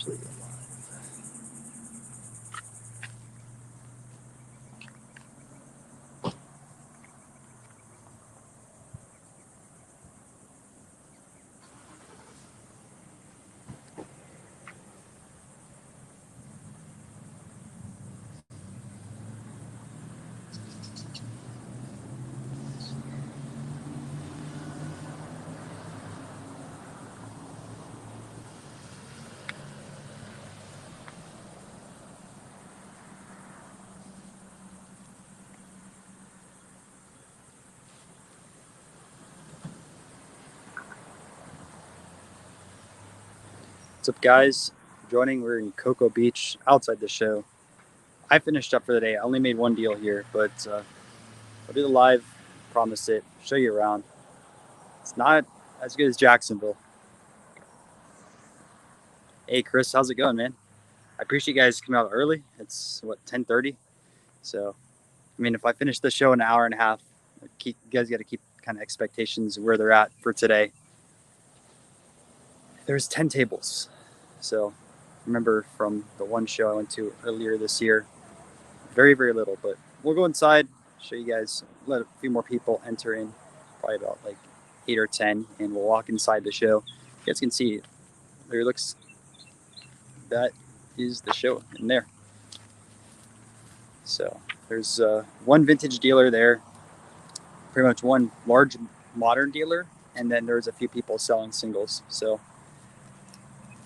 Actually alive. What's up, guys? We're in Cocoa Beach outside the show. I finished up for the day. I only made one deal here, but I'll do the live, promise it, show you around. It's not as good as Jacksonville. Hey, Chris, how's it going, man? I appreciate you guys coming out early. It's, 10:30? So, I mean, if I finish the show in an hour and a half, you guys got to keep kind of expectations where they're at for today. There's 10 tables. So, remember from the one show I went to earlier this year, very, very little, but we'll go inside, show you guys, let a few more people enter in, probably about like 8 or 10, and we'll walk inside the show. You guys can see there looks, that is the show in there. So there's one vintage dealer there, pretty much one large modern dealer, and then there's a few people selling singles. So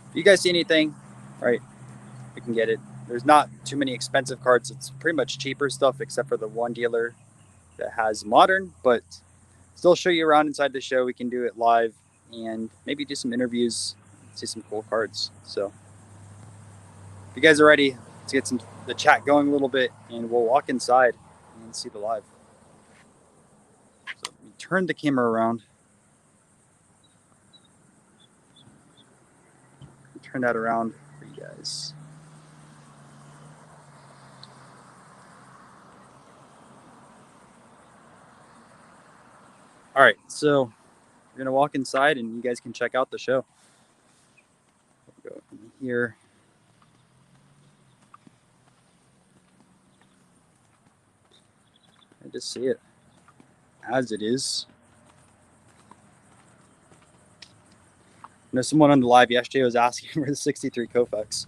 if you guys see anything, right, we can get it. There's not too many expensive cards. It's pretty much cheaper stuff except for the one dealer that has modern, but still show you around inside the show. We can do it live and maybe do some interviews, see some cool cards. So if you guys are ready, let's get the chat going a little bit and we'll walk inside and see the live. So we turn the camera around. Turn that around for you guys. All right, so we're gonna walk inside and you guys can check out the show. We'll go in here. I just see it as it is. I know someone on the live yesterday was asking for the 63 Koufax.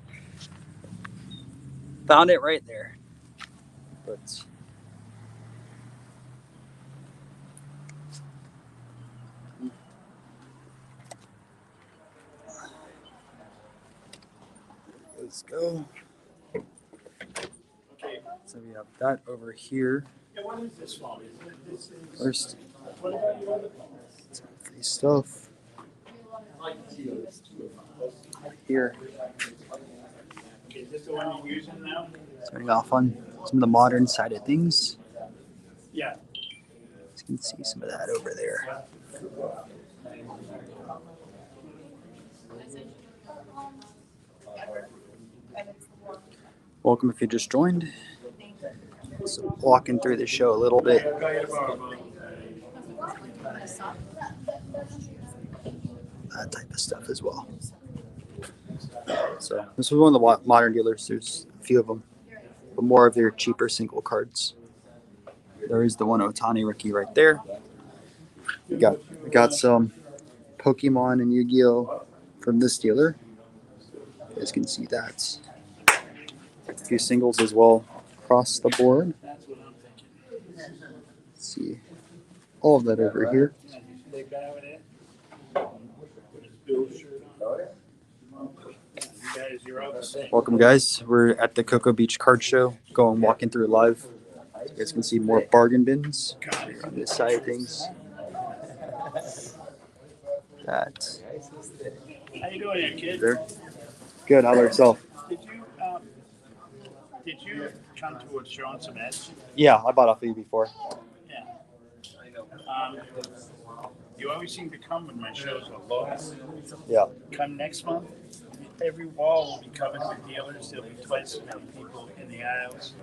Found it right there. But let's go. Okay. So we have that over here. First, free stuff. Here. Starting off on some of the modern side of things. Yeah. You can see some of that over there. Welcome if you just joined. So walking through the show a little bit. That type of stuff as well. So this was one of the modern dealers. There's a few of them, but more of their cheaper single cards. There is the one Otani rookie right there. We got some Pokemon and Yu-Gi-Oh from this dealer. You guys can see that. A few singles as well across the board. Let's see all of that over here. Welcome, guys. We're at the Cocoa Beach Card Show, walking through live. You guys can see more bargain bins on this side of things. That. How you doing, kid? There. Good. How about yourself? Did you come to a show on some Edge? Yeah, I bought off of you before. Yeah. You always seem to come when my shows are low. Yeah. Come next month, every wall will be covered with dealers. There'll be twice as many people in the aisles.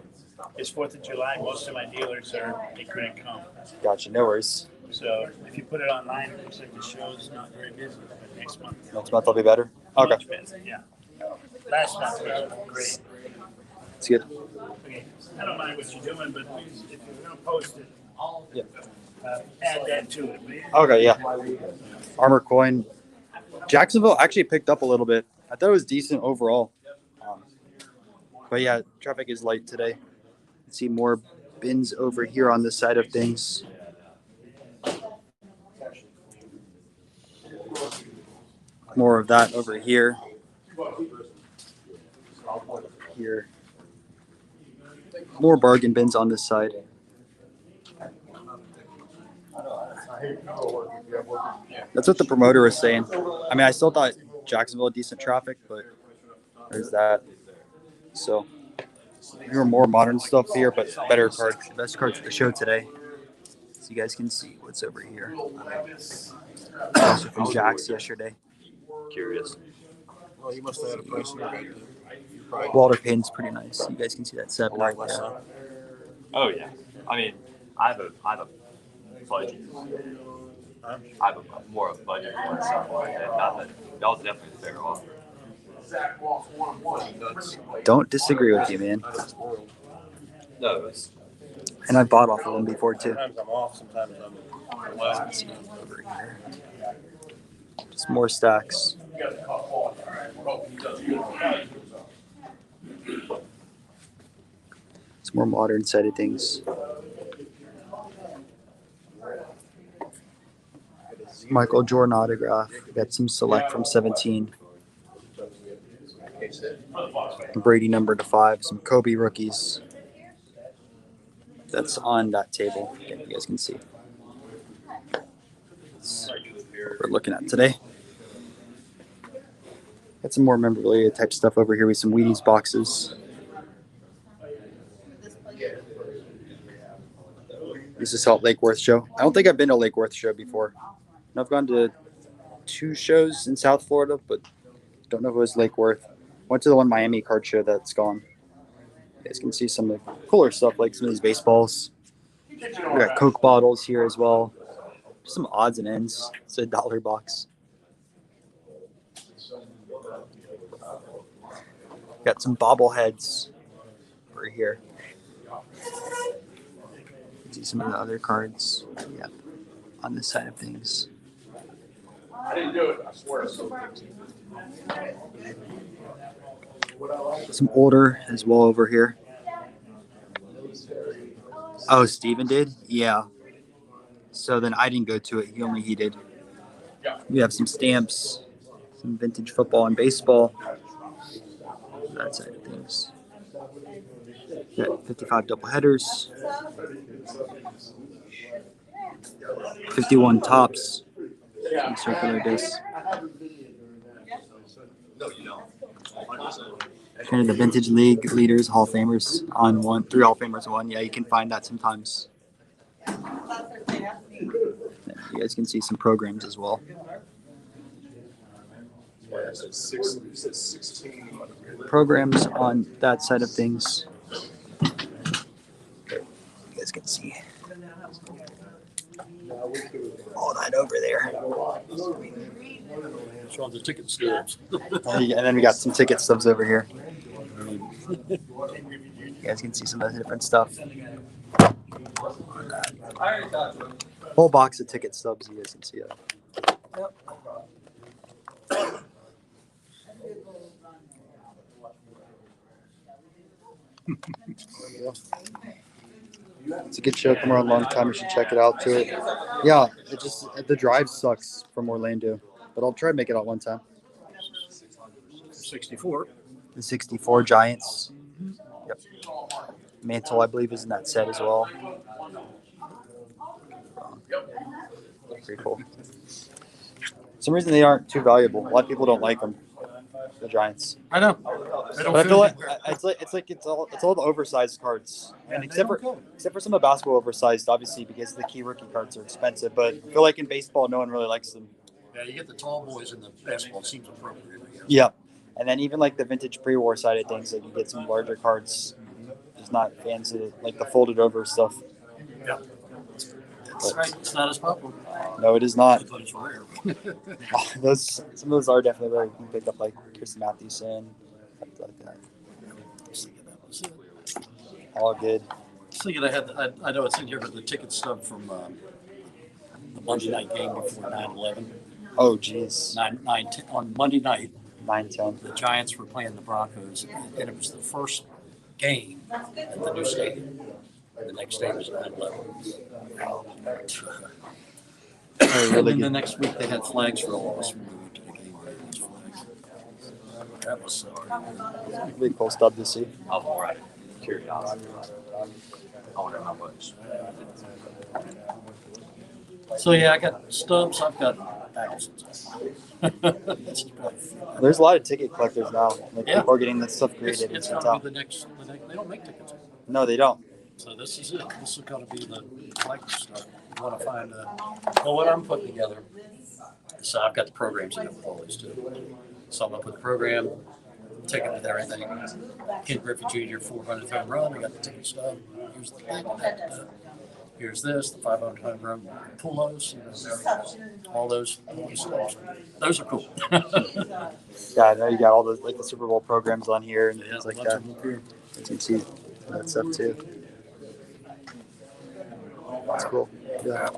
It's 4th of July. Most of my dealers they couldn't come. Gotcha. No worries. So if you put it online, it looks like the show's not very busy. But next month. Next month will be better? Okay. Much better, yeah. last month was great. It's good. Okay, I don't mind what you're doing, but please, if you're gonna post it, Yeah. add that to it. Okay, yeah. Armor coin. Jacksonville actually picked up a little bit. I thought it was decent overall. Um, but yeah, traffic is light today. See more bins over here on this side of things. More of that over here. Here. More bargain bins on this side. That's what the promoter was saying. I mean, I still thought Jacksonville had decent traffic, but there's that. So, here are more modern stuff here, but better cards. The best cards at the show today. So you guys can see what's over here. Also from Jack's yesterday. Curious. Well, you must have had a price in your bag. Walter Payton's pretty nice. You guys can see that 7 right there. Oh yeah. I mean, I have a budget. I have a more of a budget one, something like that. Not that y'all's definitely better off. Don't disagree with you, man. No, it's And I bought off of them before too. Sometimes I'm off, sometimes I'm less. Over here. Just more stacks. It's more modern side of things. Michael Jordan autograph. Got some select from 17. Brady number 2/5. Some Kobe rookies. That's on that table. Yeah, you guys can see. That's what we're looking at today. Got some more memorabilia type stuff over here with some Wheaties boxes. This is Salt Lake Worth show. I don't think I've been to Lake Worth show before. I've gone to 2 shows in South Florida, but don't know if it was Lake Worth. Went to the one Miami card show that's gone. You guys can see some of the cooler stuff, like some of these baseballs. We got Coke bottles here as well. Some odds and ends. It's a $1 box. Got some bobbleheads over here. See some of the other cards. Yeah, on this side of things. I didn't do it, I swear. Some older as well over here. Oh, Steven did? Yeah. So then I didn't go to it. He did. We have some stamps, some vintage football and baseball. That side of things. Got 55 double headers. 51 tops. Some circular discs. Kind of the vintage league leaders, Hall of Famers on one, 3 Hall of Famers on one. Yeah, you can find that sometimes. You guys can see some programs as well. Programs on that side of things. You guys can see all that over there. It's on the ticket stubs. And then we got some ticket stubs over here. You guys can see some of the different stuff. Whole box of ticket stubs. You guys can see that. It's a good show. Come around a long time. You should check it out to it. Yeah, it just the drive sucks from Orlando, but I'll try to make it out one time. 64. The 64 Giants. Yep. Mantle, I believe, is in that set as well. Pretty cool. For some reason they aren't too valuable. A lot of people don't like them. The Giants. I know. But I feel like it's all the oversized cards. And except for some of the basketball oversized, obviously, because the key rookie cards are expensive. But I feel like in baseball, no one really likes them. Yeah, you get the tall boys in the basketball. It seems appropriate, I guess. Yeah. And then even like the vintage pre-war side of things, like you get some larger cards. Just not fans of like the folded over stuff. Yeah. That's right. It's not as popular. No, it is not. But it's rare. Some of those are definitely rare. You can pick up like Chris Mathewson, Something like that. I was thinking that was it. All good. I was thinking I know it's in here, but the ticket stub from the Monday night game before 9/11. Oh, geez. On Monday night, 9-10. the Giants were playing the Broncos, and it was the first game at the new stadium. And the next day was 9/11. Oh, And really then the good. next week they had flags for all of us when we went to the game. Those flags. That was Really cool stuff to see. I was more out of curiosity. I wonder how much. so yeah. I got stubs. I've got thousands. That's about it. There's a lot of ticket collectors now. Like Yeah. people are getting that stuff It's, created. it's in going town. to be the next. They don't make tickets. No, they don't. So this is it. This is going to be the collector stuff. You want to find well, what I'm putting together. So I've got the programs in with all these too. So I'm going to put the program, ticket with everything. Ken Griffey Jr. 400 home run. I got the ticket stuff. Here's the thing. Here's this, the 500 home run pull-ups, all those stuff. Those are cool. Yeah, I know you got all the like the Super Bowl programs on here and Yeah, things a like bunch that. of them up here. You can see that stuff too. That's cool. Yeah.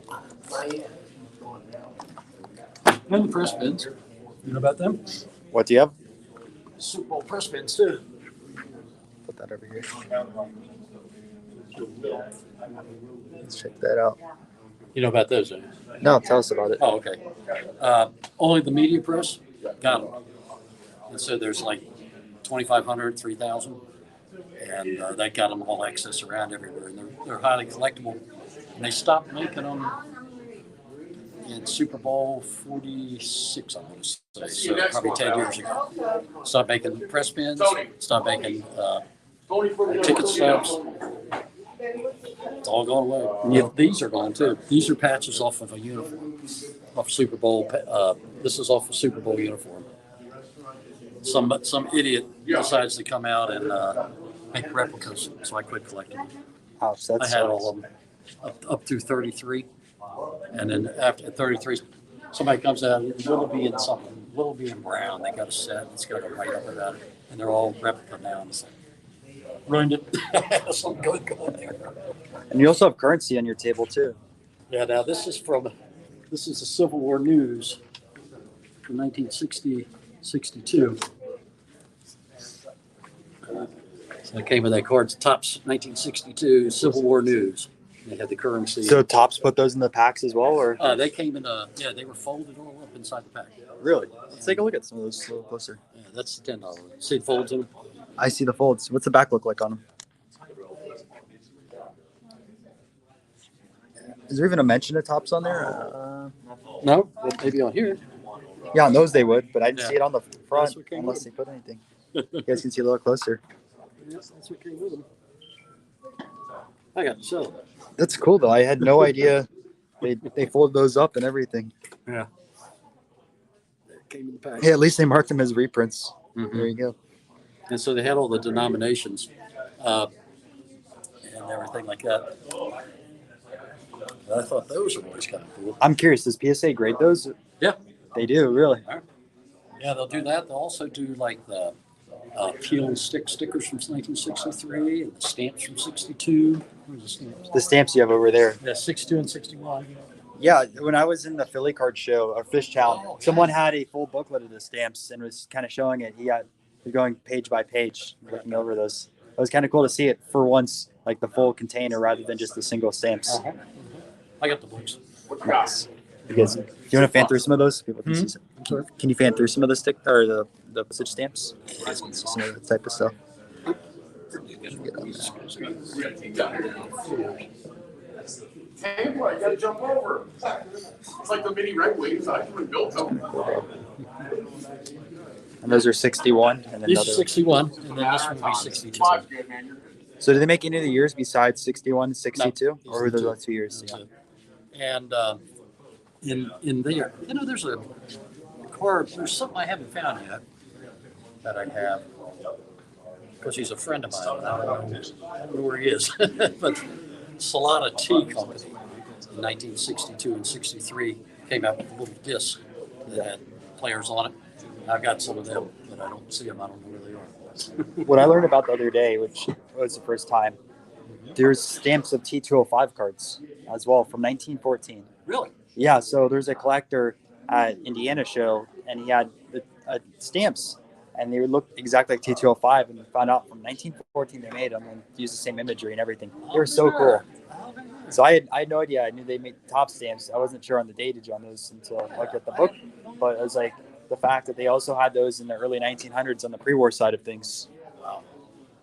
And the press bins. You know about them? What do you have? Super Bowl press bins too. Put that over here. Let's check that out. You know about those, eh? No, tell us about it. Oh, okay. Only the media press got them. And so there's like 2,500, 3,000. And they got them all access around everywhere. And they're highly collectible. And they stopped making them in Super Bowl 46, I'm going to say. So probably 10 years ago. Stopped making press pins, stopped making ticket stubs. It's all gone away. Yeah. These are gone too. These are patches off of a uniform, off Super Bowl. This is off a Super Bowl uniform. Some idiot decides to come out and make replicas, so I quit collecting them. Ouch, I that's had all of them up through 33, and then after 33, somebody comes out. Will be in something. Will be in brown. They got a set. It's got a write up about it, and they're all replica now. And it's like, ruined it. Some good going there. And you also have currency on your table too. Yeah. Now this is the Civil War News from 1960, 62. So I came with that card. Tops 1962 Civil War News. They had the currency. So Tops put those in the packs as well, or They came in they were folded all up inside the pack. really? Let's take a look at some of those a little closer. Yeah, that's the $10. See the folds in them? I see the folds. What's the back look like on them? Is there even a mention of Tops on there? No, maybe on here. Yeah, on those they would, but I didn't Yeah. see it on the front That's what came unless with they put anything. You guys can see a little closer. Yes, that's what came with them. I got to sell them. That's cool though. I had no idea they fold those up and everything. Yeah. It came in the pack. Hey, at least they marked them as reprints. Mhm. There you go. And so they had all the denominations and everything like that. I thought those were always kind of cool. I'm curious. Does PSA grade those? Yeah. They do, really. Yeah, they'll do that. They'll also do like the peel and stick stickers from 1963 and the stamps from 62. Where's the stamps? The stamps you have over there. Yeah, 62 and 61. Yeah, when I was in the Philly card show or Fish Town, someone had a full booklet of the stamps and was kind of showing it. He was going page by page, looking over those. It was kind of cool to see it for once, like the full container rather than just the single stamps. Uh-huh. I got the books. Nice. You guys, do you want to fan through some of those? People can see some. I'm sorry. Can you fan through some of the stick or the postage stamps? You guys can see some of that type of stuff. Hey, boy, I gotta jump over. It's like the mini Red Wings. I even built them. And those are 61, and then These are another. 61, and then this one will be 62. Five's good, man. You're good. So do they make any of the years besides 61 and 62, or were those the 2 years? Yeah. And in there, there's a card. There's something I haven't found yet that I have because he's a friend of mine. I don't know where he is, but Salada Tea Company in 1962 and 63 came out with a little disc that had players on it, I've got some of them, but I don't see them. I don't know where they are. What I learned about the other day, which was the first time, there's stamps of T205 cards as well from 1914. Really? Yeah, so there's a collector at Indiana show, and he had stamps, and they looked exactly like T205, and we found out from 1914 they made them and used the same imagery and everything. They were so cool. So I had no idea. I knew they made top stamps. I wasn't sure on the datage on those until I looked at the book, but it was like the fact that they also had those in the early 1900s on the pre-war side of things. Wow.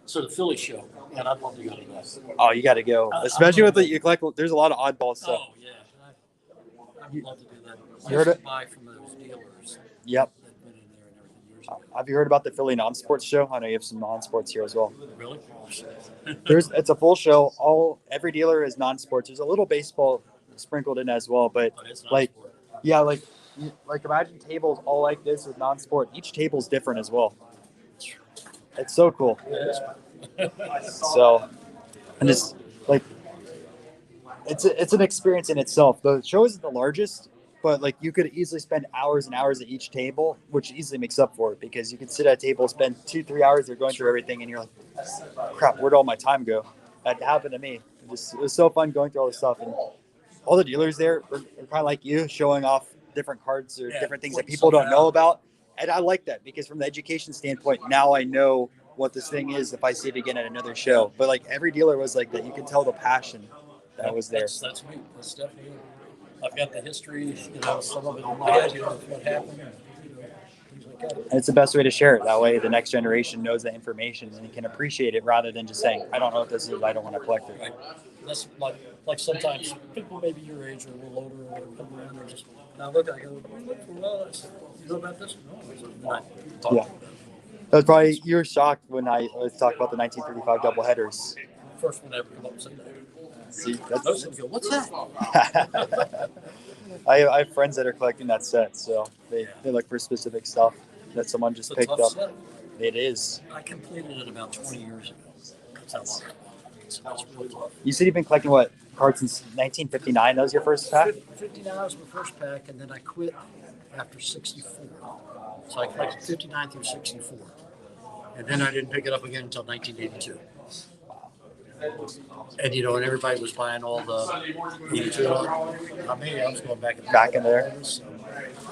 So the Philly show, and I'd love to go to that. Oh, you got to go, especially with the you collect. There's a lot of oddball stuff. Oh yeah, I'd love to do that. You heard it? Buy from those dealers. Yep. That went in there and everything years ago. Have you heard about the Philly non-sports show? I know you have some non-sports here as well. Really? It's a full show. Every dealer is non-sports. There's a little baseball sprinkled in as well, but like, yeah, like imagine tables all like this with non-sport. Each table's different as well. It's so cool. So, and just like it's an experience in itself. The show isn't the largest, but like you could easily spend hours and hours at each table, which easily makes up for it because you can sit at a table, spend 2-3 hours, they're going through everything, and you're like, crap, where'd all my time go? That happened to me. It was so fun going through all this stuff, and all the dealers there are kind of like you, showing off different cards or different things that people don't know about. And I like that because from the education standpoint, now I know what this thing is if I see it again at another show. But like every dealer was like that. You can tell the passion that was there. That's me. That's definitely it. I've got the history, some of it in my head, what happened, things like that. And it's the best way to share it. That way the next generation knows the information and can appreciate it rather than just saying, I don't know what this is, I don't want to collect it. Right. That's like sometimes people maybe your age or a little older or come around and just, now look, I go, we look for well, you know about this? No. Yeah. That was probably, you were shocked when I was talking about the 1935 double headers. First one ever come up and say that. See, Most of them go, what's that? I have friends that are collecting that set, so they look for specific stuff that someone just picked up. Set. It is. I completed it about 20 years ago. That's how long. That's really tough. You said you've been collecting what, cards since 1959? That was your first pack? 59 was my first pack, and then I quit after 64. So I collected 59 through 64. And then I didn't pick it up again until 1982. And and everybody was buying all the 82. I mean, I was going back in there.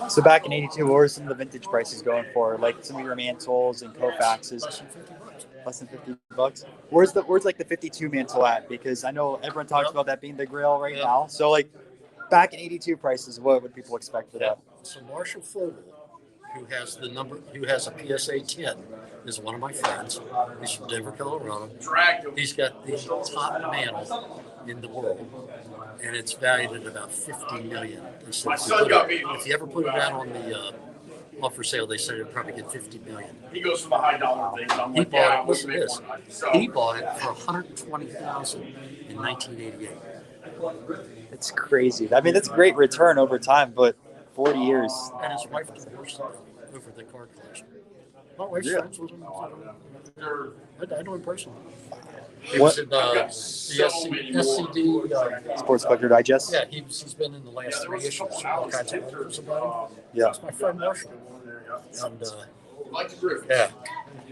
So back in 82, what were some of the vintage prices going for? Like some of your mantles and Kofaxes? Less than $50. Where's like the 52 mantle at? Because I know everyone talks about that being the grail right now. So like back in 82 prices, what would people expect for that? So Marshall Fogel, who has a PSA 10, is one of my friends. He's from Denver, Colorado. He's got the top mantle in the world, and it's valued at about $50 million. If you ever put it out on the offer sale, they said it'd probably get $50 million. He goes for the high dollar things. I'm He like, bought it. Listen to this. He bought it for $120,000 in 1988. It's crazy. I mean, that's a great return over time, but 40 years. And his wife divorced him over the card collection. My wife's friends with him. I know him personally. He was in the SCD. Sports Collector Digest? Yeah, he's been in the last 3 issues. All kinds of articles about him. Yeah. That's my friend Marshall. And, yeah.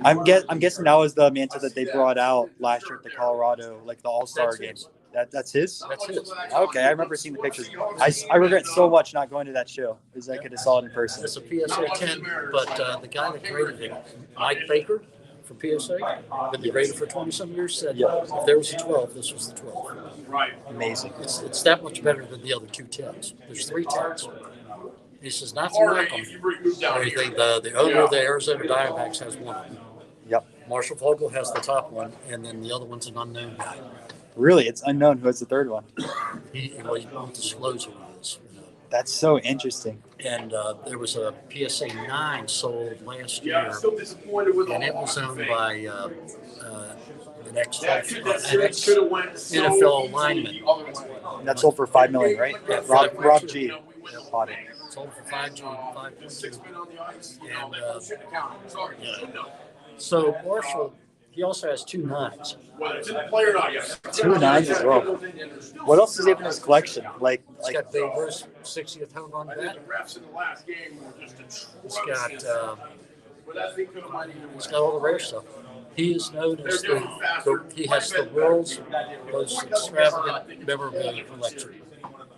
I'm guessing that was the mantle that they brought out last year at the Colorado, like the All-Star game. That's his? That's his. Okay, I remember seeing the pictures. I regret so much not going to that show because I could have saw it in person. It's a PSA 10, but the guy that graded it, Mike Baker from PSA, been the grader for 20-some years, said if there was a 12, this was the 12. Right. Amazing. It's that much better than the other 2 10s. There's 3 10s. He says not to knock them or anything. The owner of the Arizona Diamondbacks has one of them. Yep. Marshall Vogel has the top one, and then the other one's an unknown guy. Really? It's unknown who has the third one. He won't disclose who it is. That's so interesting. And there was a PSA 9 sold last year, I'm still disappointed with and it was owned by an NFL lineman. That sold for $5 million, right? Yeah, Rob G. Bought it. Sold for 5.2. And so Marshall He also has 2 nines. Whether it's in the play or not, yes. 2 nines as well. What else does he have in his collection? He's got Babe Ruth's 60th home run bat. The refs in the last game were just He's got but that thing could have went either way. he's got all the rare stuff. He is known as he has the world's most extravagant memorabilia collection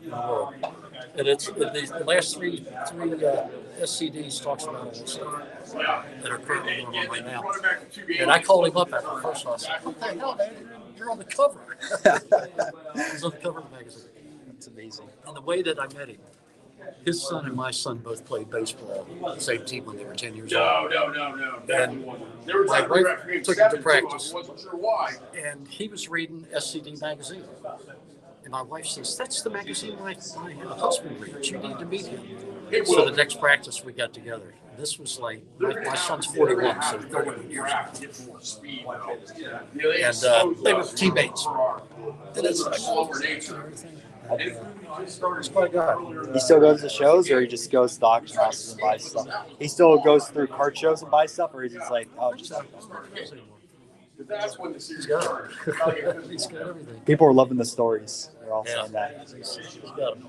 in the world. And it's the last three SCDs talks about all this stuff that are currently going on right now. And I called him up after the first one. I said, "What the hell, man? You're on the cover." He's on the cover of the magazine. It's amazing. And the way that I met him, his son and my son both played baseball on the same team when they were 10 years old. No. And my wife took him to practice, and he was reading SCD magazine. And my wife says, "That's the magazine my husband reads. You need to meet him." So the next practice we got together. This was like, my son's 41, so 31 years ago. And they were teammates. And it's like, it's quite good. He still goes to shows, or he just goes to the auction houses and buys stuff? He still goes through card shows and buys stuff, or he's just like, oh, just That's when the He's series got it. He's got everything. people are loving the stories. They're all Yeah. saying that. He's got them.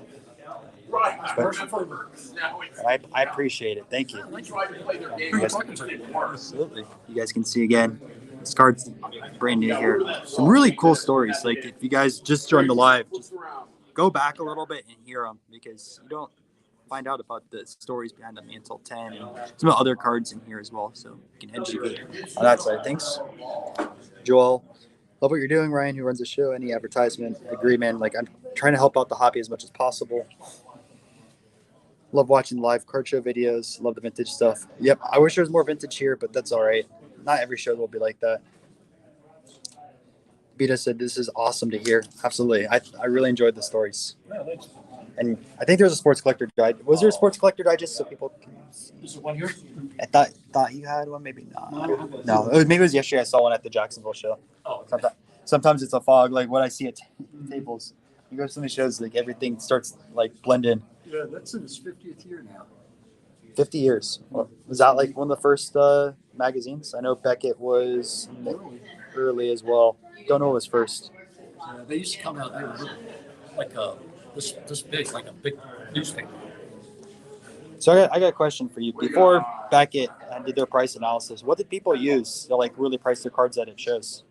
right. Commercial flavor. Now it's And I appreciate it. Thank you. trying to play their game. Who are you talking to? Absolutely. You guys can see again. This card's brand new here. Some really cool stories. Like, if you guys just joined the live, just go back a little bit and hear them, because you don't find out about the stories behind the Mantle 10 and some other cards in here as well. So you can educate on that side. Thanks, Joel. Love what you're doing, Ryan, who runs the show. Any advertisement, agree, man. Like, I'm trying to help out the hobby as much as possible. Love watching live card show videos. Love the vintage stuff. Yep, I wish there was more vintage here, but that's all right. Not every show will be like that. Beta said, "This is awesome to hear." Absolutely. I really enjoyed the stories. And I think there's a sports collector guide. Was there a sports collector guide just so people can see? This is one here. I thought you had one, maybe not. No, maybe it was yesterday. I saw one at the Jacksonville show. Oh, Sometimes it's a fog, like what I see at tables. You go to so many shows, like everything starts like blend in. yeah, that's in his 50th year now. 50 years. Was that like one of the first magazines? I know Beckett was early as well. Don't know what was first. They used to come out there like this big, like a big newspaper. So I got a question for you. Before Beckett did their price analysis, what did people use to like really price their cards at shows?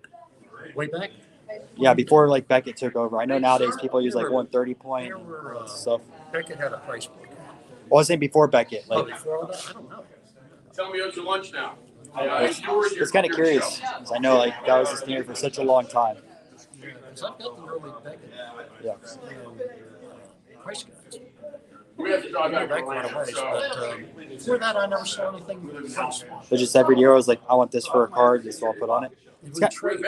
Way back, Yeah, before like Beckett took over. I know nowadays people use like 130 point there were stuff. Beckett had a price book. Well, I was saying before Beckett. Oh, Like, before all that, I don't know. Tell me it's your lunch now. it's kind of curious, because I know like that was the standard for such a long time. Because I've got the early Beckett Yeah. price guides. We have to drive Back back right to away, but before that, I never saw anything priced. But just every year I was like, I want this for a card. This is all I put on it. It got- would trade.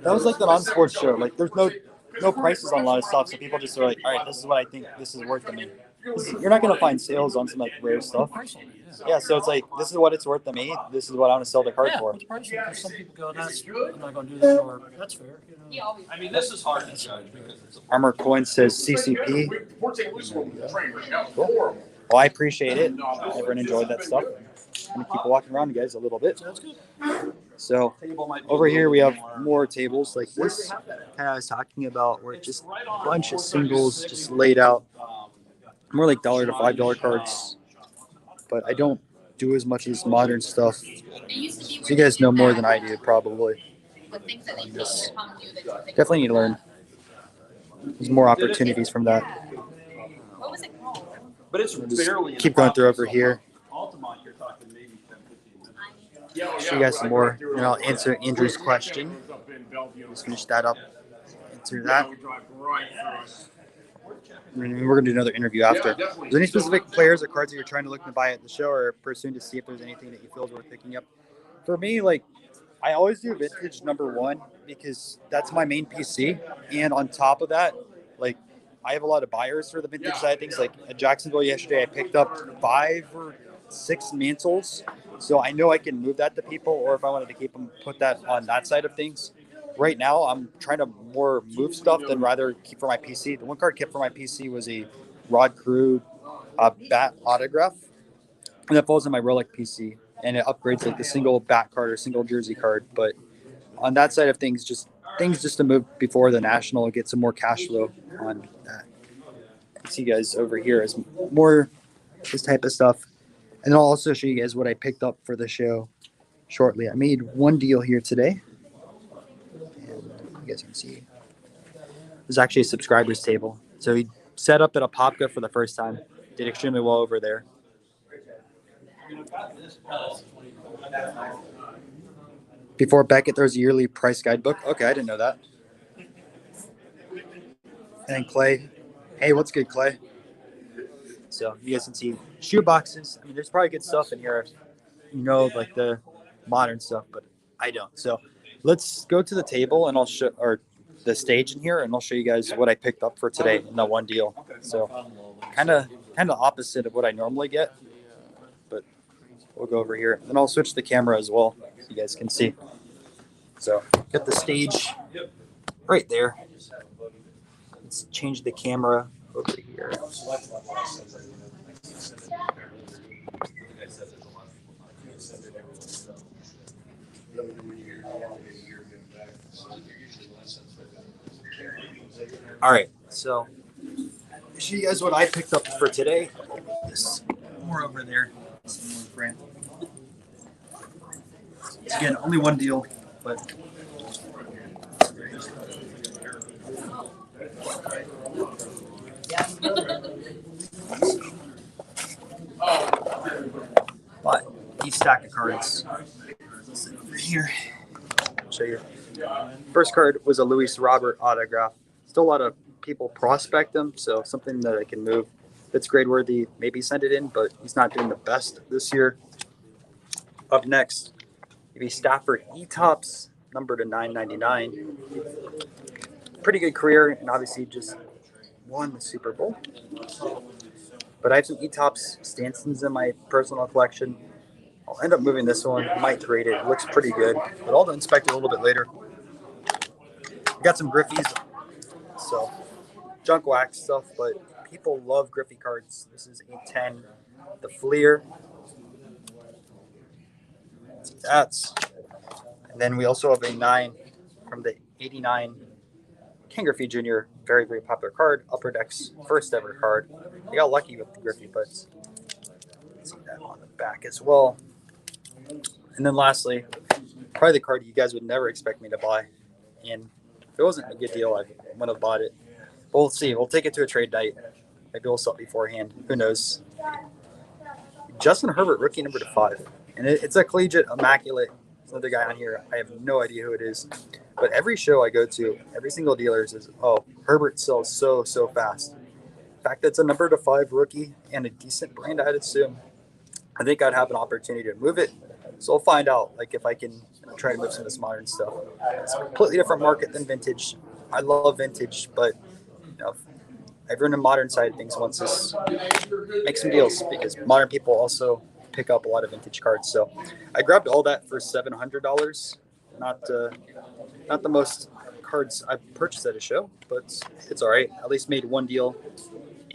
That was like the non-sports show. Like, there's no prices on a lot of stuff, so people just are like, all right, this is what I think this is worth to me. You're not gonna find sales on some like rare stuff. Price on it, Yeah, so it's like, this is what it's worth to me. This is what I want to sell the card Yeah, for. it's price because some people go, that's, I'm not going to do that, or that's fair. You know. I mean, this is hard to judge because it's a Armor Coin says CCP. We're taking loose when we train right now. Cool. Horrible. Well, I appreciate it. Everyone enjoyed that stuff. I'm gonna keep walking around you guys a little bit. Sounds good. So over here we have more tables like this. Kind of I was talking about, where it's just a bunch of singles just laid out. More like $1 to $5 cards. But I don't do as much of this modern stuff. So you guys know more than I do, probably. Definitely need to learn. There's more opportunities from that. What was it called? But it's We'll just barely. keep going through over here. Altamont, you're talking maybe 10, 15 minutes. Show you guys some more, and I'll answer Andrew's question. Just finish that up. Answer that. And we're gonna do another interview after. Is there any specific players or cards that you're trying to look to buy at the show, or pursuing to see if there's anything that you feel is worth picking up? For me, like, I always do vintage #1 because that's my main PC, and on top of that, like, I have a lot of buyers for the vintage side of things. Like at Jacksonville yesterday, I picked up 5 or 6 mantles, so I know I can move that to people, or if I wanted to keep them, put that on that side of things. Right now, I'm trying to more move stuff than rather keep for my PC. The one card I kept for my PC was a Rod Carew bat autograph, and that falls in my Relic PC, and it upgrades like the single bat card or single jersey card. But on that side of things, just to move before the national, get some more cash flow on that. See you guys over here as more this type of stuff, and then I'll also show you guys what I picked up for the show shortly. I made one deal here today, and you guys can see there's actually a subscribers table. So he set up at a Popka for the first time, did extremely well over there. Before Beckett, there's a yearly price guidebook. Okay, I didn't know that. And then Clay. Hey, what's good, Clay? So you guys can see shoe boxes. I mean, there's probably good stuff in here, like the modern stuff, but I don't. So let's go to the table and I'll show, or the stage in here, and I'll show you guys what I picked up for today in the one deal. So kind of opposite of what I normally get, but we'll go over here. And I'll switch the camera as well so you guys can see. So get the stage right there. Let's change the camera over here. All right, so I'll show you guys what I picked up for today. This more over there. Again, only one deal, but these stack of cards over here. I'll show you. First card was a Luis Robert autograph. Still a lot of people prospect him, so something that I can move. If it's grade worthy, maybe send it in, but he's not doing the best this year. Up next, maybe Stafford E-Tops, number to 999. Pretty good career, and obviously just won the Super Bowl. But I have some E-Tops Stansons in my personal collection. I'll end up moving this one. Might trade it. It looks pretty good, but I'll inspect it a little bit later. I got some Griffies, so junk wax stuff, but people love Griffey cards. This is 810, the Fleer. That's, and then we also have a 9 from the 89 Ken Griffey Jr., very, very popular card. Upper Deck's first ever card. I got lucky with the Griffey puts. See that on the back as well. And then lastly, probably the card you guys would never expect me to buy. And if it wasn't a good deal, I would have bought it. But we'll see. We'll take it to a trade night. Maybe we'll sell it beforehand. Who knows? Justin Herbert, rookie number to 5. And it's a collegiate immaculate. There's another guy on here. I have no idea who it is. But every show I go to, every single dealer says, oh, Herbert sells so fast. The fact that it's a number to 5 rookie and a decent brand, I'd assume. I think I'd have an opportunity to move it. So I'll find out, like, if I can try to move some of this modern stuff. It's a completely different market than vintage. I love vintage, but everyone in the modern side of things wants us make some deals because modern people also pick up a lot of vintage cards. So I grabbed all that for $700. Not the most cards I've purchased at a show, but it's all right. At least made one deal,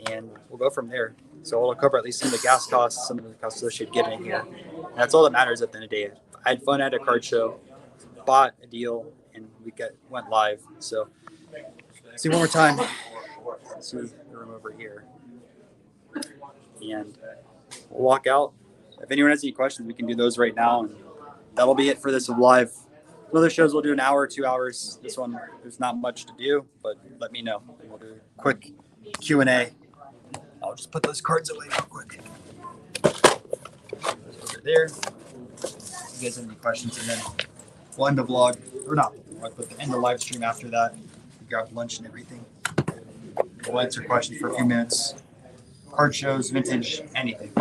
and we'll go from there. So it'll cover at least some of the gas costs, some of the costs associated getting here. And that's all that matters at the end of the day. I had fun at a card show, bought a deal, and we went live. So see one more time. Let's see the room over here. And we'll walk out. If anyone has any questions, we can do those right now. And that'll be it for this live. Other shows we'll do an hour, 2 hours. This one, there's not much to do, but let me know. And we'll do a quick Q&A. I'll just put those cards away real quick. Over there. You guys have any questions? And then we'll end the vlog, or not the vlog, but end the live stream after that. We grab lunch and everything. We'll answer questions for a few minutes. Card shows, vintage, anything.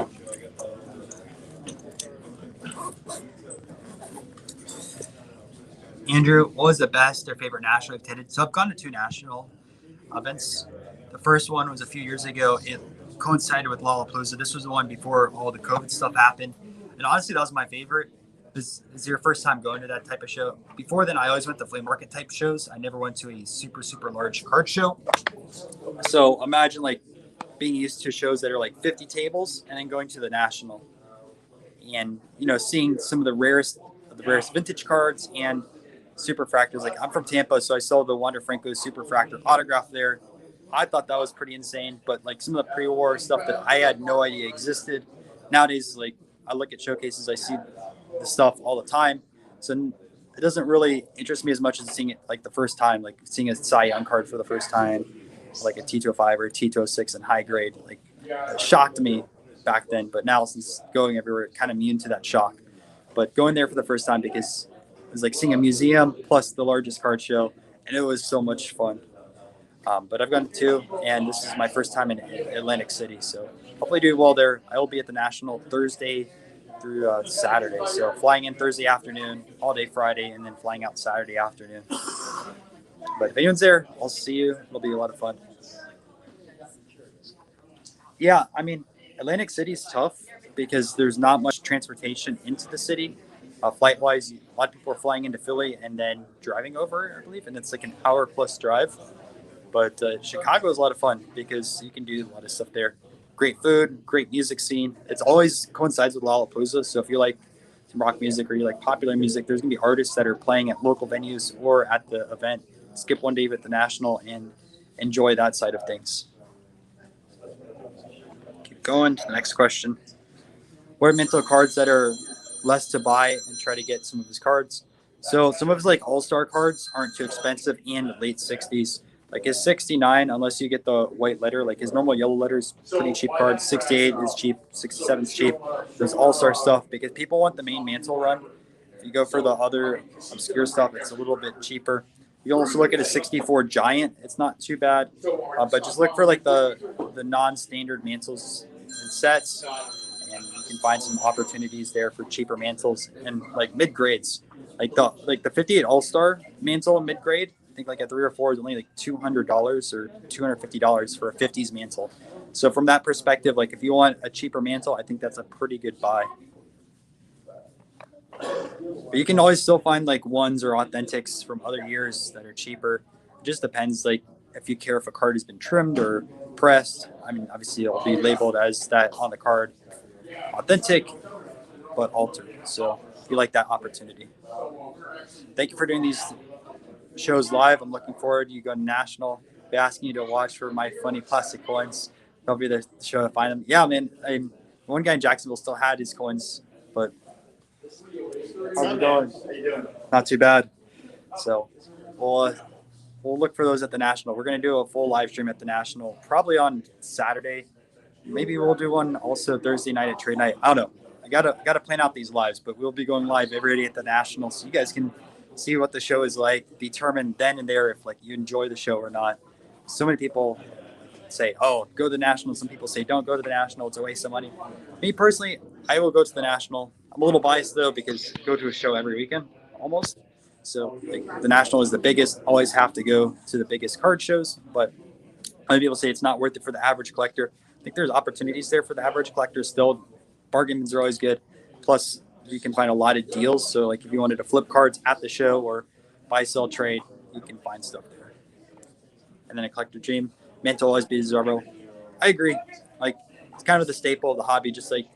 Andrew, what was the best or favorite national you've attended? So I've gone to 2 national events. The first one was a few years ago. It coincided with Lollapalooza. This was the one before all the COVID stuff happened. And honestly, that was my favorite. This is your first time going to that type of show. Before then, I always went to flea market type shows. I never went to a super large card show. So imagine like being used to shows that are like 50 tables and then going to the national and, seeing some of the rarest vintage cards and superfractors. Like I'm from Tampa, so I saw the Wander Franco superfractor autograph there. I thought that was pretty insane, but like some of the pre-war stuff that I had no idea existed. Nowadays, like I look at showcases, I see the stuff all the time. So it doesn't really interest me as much as seeing it like the first time, like seeing a Cy Young card for the first time, like a T205 or a T206 in high grade. Like it shocked me back then, but now since going everywhere, kind of immune to that shock. But going there for the first time because it was like seeing a museum plus the largest card show, and it was so much fun. But I've gone to two, and this is my first time in Atlantic City, so hopefully do well there. I will be at the National Thursday through Saturday, so flying in Thursday afternoon, all day Friday, and then flying out Saturday afternoon. But if anyone's there, I'll see you. It'll be a lot of fun. Yeah, I mean, Atlantic City is tough because there's not much transportation into the city. Flight-wise, a lot of people are flying into Philly and then driving over, I believe, and it's like an hour plus drive. But Chicago is a lot of fun because you can do a lot of stuff there. Great food, great music scene. It's always coincides with Lollapalooza. So if you like some rock music or you like popular music, there's going to be artists that are playing at local venues or at the event. Skip one day at the National and enjoy that side of things. Keep going to the next question. What are mental cards that are less to buy and try to get some of his cards? So some of his like all-star cards aren't too expensive and late 60s. Like his 69, unless you get the white letter, like his normal yellow letter is pretty cheap card. 68 is cheap, 67 is cheap. There's all-star stuff because people want the main mantle run. If you go for the other obscure stuff, it's a little bit cheaper. You can also look at a 64 Giant. It's not too bad, but just look for like the non-standard mantles and sets, and you can find some opportunities there for cheaper mantles and like mid grades, like the 58 All-Star mantle mid grade. I think like a 3 or 4 is only like $200 or $250 for a 50s mantle. So from that perspective, like if you want a cheaper mantle, I think that's a pretty good buy. But you can always still find like ones or authentics from other years that are cheaper. It just depends, like if you care if a card has been trimmed or pressed. I mean, obviously it'll be labeled as that on the card, authentic but altered. So if you like that opportunity. Thank you for doing these shows live. I'm looking forward. You go to National. I'll be asking you to watch for my funny plastic coins. That'll be the show to find them. Yeah, man. One guy in Jacksonville still had his coins, but how's it going? How you doing? Not too bad. So we'll look for those at the National. We're gonna do a full live stream at the National, probably on Saturday. Maybe we'll do one also Thursday night at trade night. I don't know. I gotta plan out these lives, but we'll be going live every day at the National, so you guys can see what the show is like, determine then and there if like you enjoy the show or not. So many people say, oh, go to the National. Some people say, don't go to the National. It's a waste of money. Me personally, I will go to the National. I'm a little biased though because I go to a show every weekend almost. So like, the National is the biggest, always have to go to the biggest card shows. But other people say it's not worth it for the average collector. I think there's opportunities there for the average collector still. Bargains are always good. Plus, you can find a lot of deals. So like if you wanted to flip cards at the show or buy, sell, trade, you can find stuff there. And then a collector dream, mantle always be Zorro. I agree. Like it's kind of the staple of the hobby. Just like,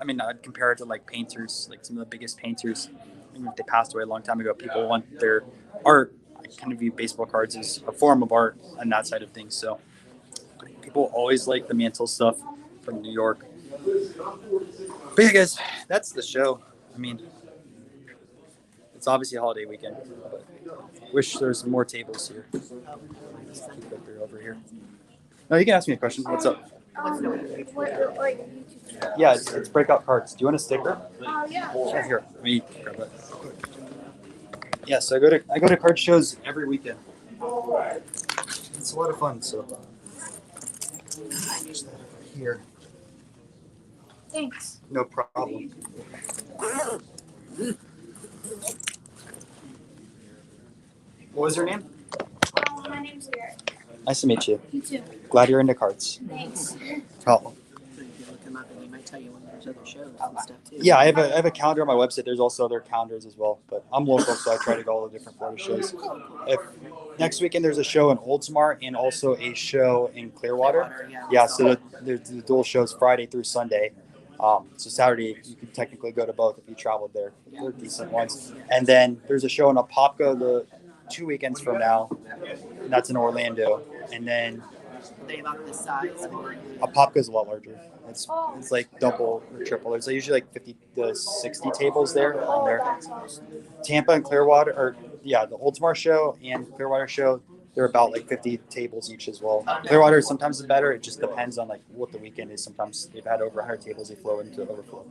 I mean, I'd compare it to like painters, like some of the biggest painters. Even if they passed away a long time ago, people want their art. I kind of view baseball cards as a form of art on that side of things. So people always like the mantle stuff from New York. But yeah, guys, that's the show. I mean, it's obviously a holiday weekend. But wish there was some more tables here. Keep it over here. No, you can ask me a question. What's up? Yeah, it's Breakout Cards. Do you want a sticker? Yeah. Yeah, here. Let me grab that. Yeah, so I go to card shows every weekend. It's a lot of fun. So here. Thanks. No problem. What was your name? My name's Garrett. Nice to meet you. You too. Glad you're into cards. Thanks. Oh. He might tell you when there's other shows and stuff too. Yeah, I have a calendar on my website. There's also other calendars as well, but I'm local, so I try to go all the different Florida shows. If next weekend there's a show in Oldsmar and also a show in Clearwater. Yeah, so there's the dual shows Friday through Sunday. So Saturday you could technically go to both if you traveled there. They're decent ones. And then there's a show in Apopka the 2 weekends from now, and that's in Orlando. And then Are they about this size or? Apopka is a lot larger. It's like double or triple. There's usually like 50 to 60 tables there on there. Tampa and Clearwater, or yeah, the Oldsmar show and Clearwater show, they're about like 50 tables each as well. Clearwater sometimes is better. It just depends on like what the weekend is. Sometimes they've had over 100 tables, they flow into overflow.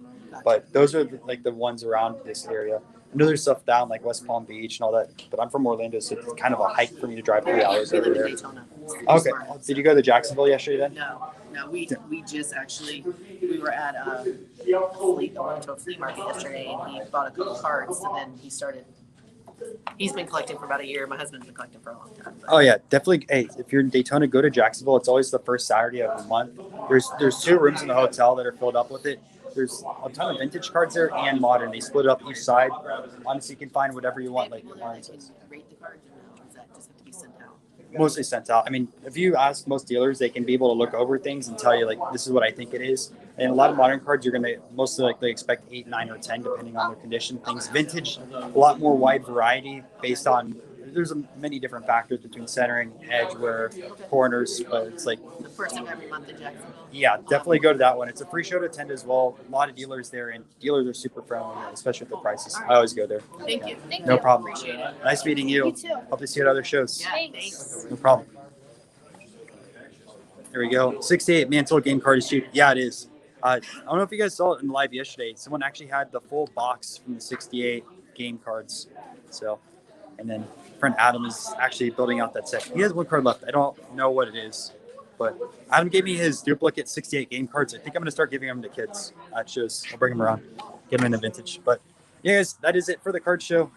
But those are like the ones around this area. I know there's stuff down like West Palm Beach and all that, but I'm from Orlando, so it's kind of a hike for me to drive 3 hours We over live in there. Daytona. Okay. Did you go to Jacksonville yesterday then? No, we just actually, we were at I went to a flea market yesterday and he bought a couple cards and then he's been collecting for about a year. My husband's been collecting for a long time. Oh yeah, definitely. Hey, if you're in Daytona, go to Jacksonville. It's always the first Saturday of the month. There's 2 rooms in the hotel that are filled up with it. There's a ton of vintage cards there and modern. They split it up each side. Honestly, you can find whatever you want. Like Can rate the cards or does that just have to be sent out? mostly sent out. I mean, if you ask most dealers, they can be able to look over things and tell you like this is what I think it is. And a lot of modern cards, you're gonna mostly like they expect 8, 9, or 10 depending on their condition. Things vintage, a lot more wide variety based on. There's many different factors between centering, edge, wear, corners, but it's like The first of every month in Jacksonville. yeah, definitely go to that one. It's a free show to attend as well. A lot of dealers there, and dealers are super friendly, especially with the prices. I always go there. Thank you. No problem. Appreciate it. Nice meeting you. You too. Hope to see you at other shows. Yeah, thanks. No problem. There we go. 68 Mantle game card is cheap. Yeah, it is. I don't know if you guys saw it in live yesterday. Someone actually had the full box from the 68 game cards. So, and then friend Adam is actually building out that set. He has 1 card left. I don't know what it is, but Adam gave me his duplicate 68 game cards. I think I'm going to start giving them to kids at shows. I'll bring them around, get them in the vintage. But yeah, guys, that is it for the card show.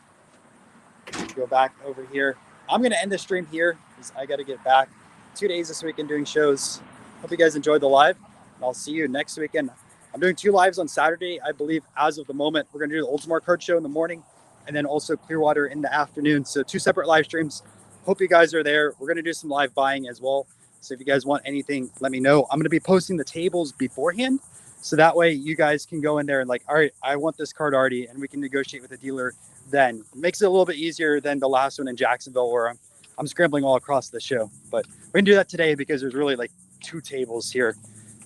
Go back over here. I'm going to end the stream here because I got to get back. 2 days this weekend doing shows. Hope you guys enjoyed the live. And I'll see you next weekend. I'm doing 2 lives on Saturday, I believe, as of the moment. We're going to do the Oldsmar card show in the morning and then also Clearwater in the afternoon. So 2 separate live streams. Hope you guys are there. We're going to do some live buying as well. So if you guys want anything, let me know. I'm going to be posting the tables beforehand. So that way you guys can go in there and like, all right, I want this card already. And we can negotiate with the dealer then. It makes it a little bit easier than the last one in Jacksonville where I'm scrambling all across the show. But we're going to do that today because there's really like 2 tables here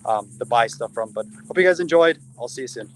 to buy stuff from. But hope you guys enjoyed. I'll see you soon.